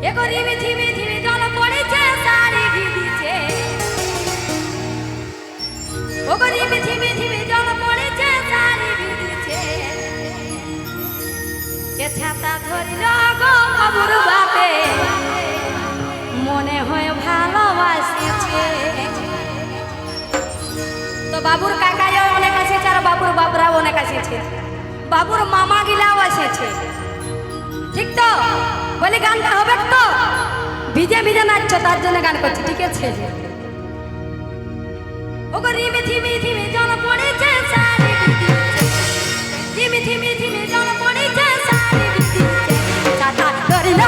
এগো রিমি ঝিমি ঝিমি জল পড়েছে শাড়ি ভিজেছে ওগো রিমি ঝিমি ঝিমি জল পড়েছে শাড়ি ভিজেছে কে ছাতা ধরিল গো বাবুর বাপে মনে হয় ভালোবাসেছে তো বাবুর কাকাও অনেক এসেছে আর বাবুর বাপরাও অনেক এসেছে বাবুর মামা গিলাও এসেছে ঠিক তো বলে গানটা হবে তো ভিজে ভিজে নাচছো তার জন্য গান করছি ঠিক আছে ওগো রিমি ঝিমি ঝিমি জল পড়েছে শাড়ি ভিজেছে রিমি ঝিমি ঝিমি জল পড়েছে শাড়ি ভিজেছে ছাতা ধরিল